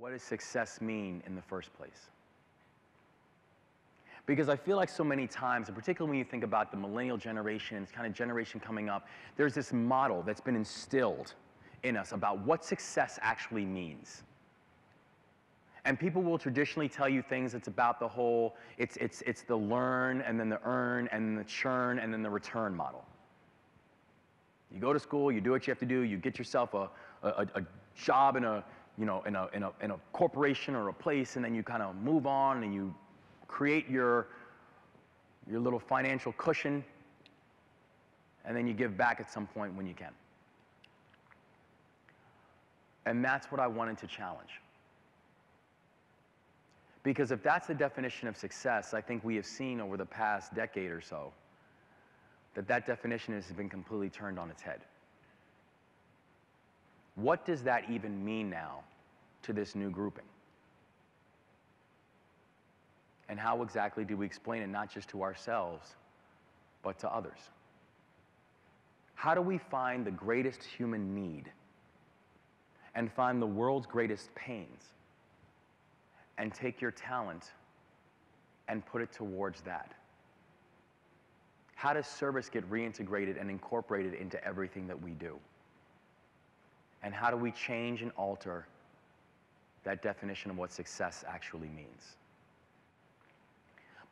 what does success mean in the first place? Because I feel like so many times, and particularly when you think about the millennial generation, kind of generation coming up, there's this model that's been instilled in us about what success actually means. And people will traditionally tell you things that's about the whole, it's the learn and then the earn and then the churn and then the return model. You go to school, you do what you have to do, you get yourself a job in a, you know, in a corporation or a place, and then you kind of move on and you create your little financial cushion, and then you give back at some point when you can. And that's what I wanted to challenge. Because if that's the definition of success, I think we have seen over the past decade or so that that definition has been completely turned on its head. What does that even mean now to this new grouping? And how exactly do we explain it, not just to ourselves, but to others? How do we find the greatest human need and find the world's greatest pains and take your talent and put it towards that? How does service get reintegrated and incorporated into everything that we do? And how do we change and alter that definition of what success actually means?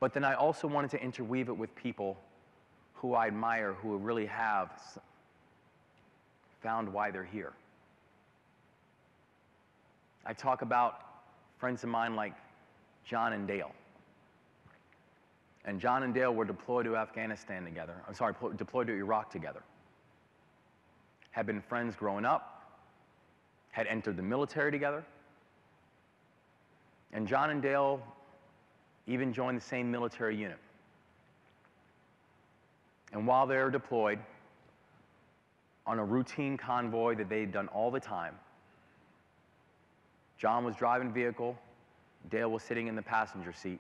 But then I also wanted to interweave it with people who I admire, who really have found why they're here. I talk about friends of mine like John and Dale. And John and Dale were deployed to Afghanistan together. I'm sorry, deployed to Iraq together. Had been friends growing up, had entered the military together. And John and Dale even joined the same military unit. And while they were deployed on a routine convoy that they'd done all the time, John was driving the vehicle, Dale was sitting in the passenger seat.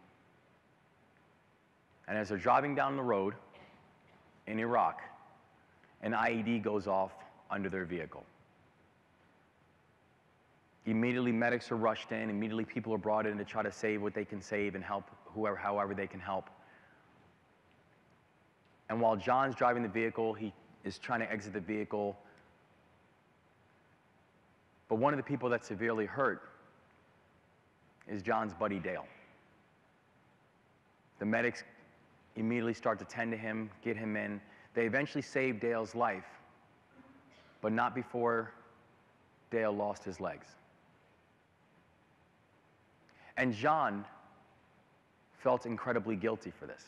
And as they're driving down the road in Iraq, an IED goes off under their vehicle. Immediately medics are rushed in, immediately people are brought in to try to save what they can save and help however they can help. And while John's driving the vehicle, he is trying to exit the vehicle. But one of the people that's severely hurt is John's buddy Dale. The medics immediately start to tend to him, get him in. They eventually save Dale's life, but not before Dale lost his legs. And John felt incredibly guilty for this.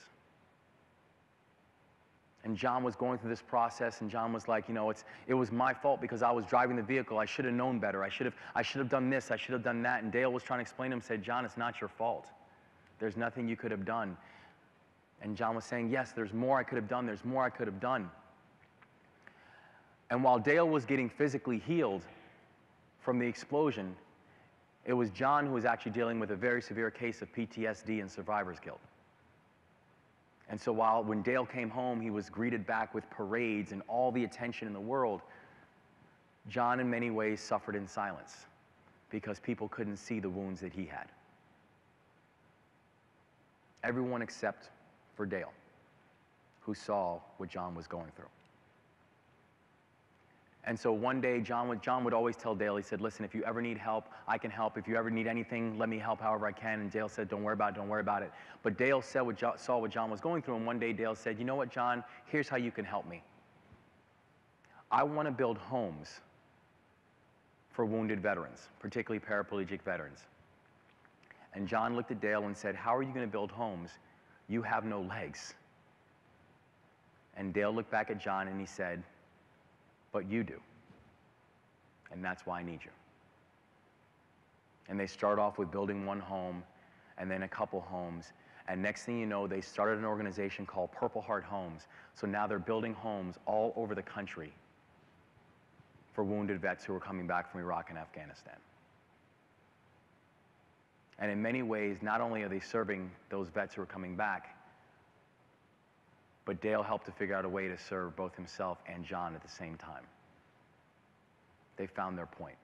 And John was going through this process, and John was like, you know, it was my fault because I was driving the vehicle. I should have known better. I should have done this. I should have done that. And Dale was trying to explain to him, said, John, it's not your fault. There's nothing you could have done. And John was saying, yes, there's more I could have done. There's more I could have done. And while Dale was getting physically healed from the explosion, it was John who was actually dealing with a very severe case of PTSD and survivor's guilt. And so when Dale came home, he was greeted back with parades and all the attention in the world. John, in many ways, suffered in silence because people couldn't see the wounds that he had. Everyone except for Dale, who saw what John was going through. And so one day, John would always tell Dale, he said, listen, if you ever need help, I can help. If you ever need anything, let me help however I can. And Dale said, don't worry about it, don't worry about it. But Dale saw what John was going through, and one day Dale said, you know what, John, here's how you can help me. I want to build homes for wounded veterans, particularly paraplegic veterans. And John looked at Dale and said, how are you going to build homes? You have no legs. And Dale looked back at John and he said, but you do. And that's why I need you. And they start off with building one home and then a couple homes. And next thing you know, they started an organization called Purple Heart Homes. So now they're building homes all over the country for wounded vets who are coming back from Iraq and Afghanistan. And in many ways, not only are they serving those vets who are coming back, but Dale helped to figure out a way to serve both himself and John at the same time. They found their point.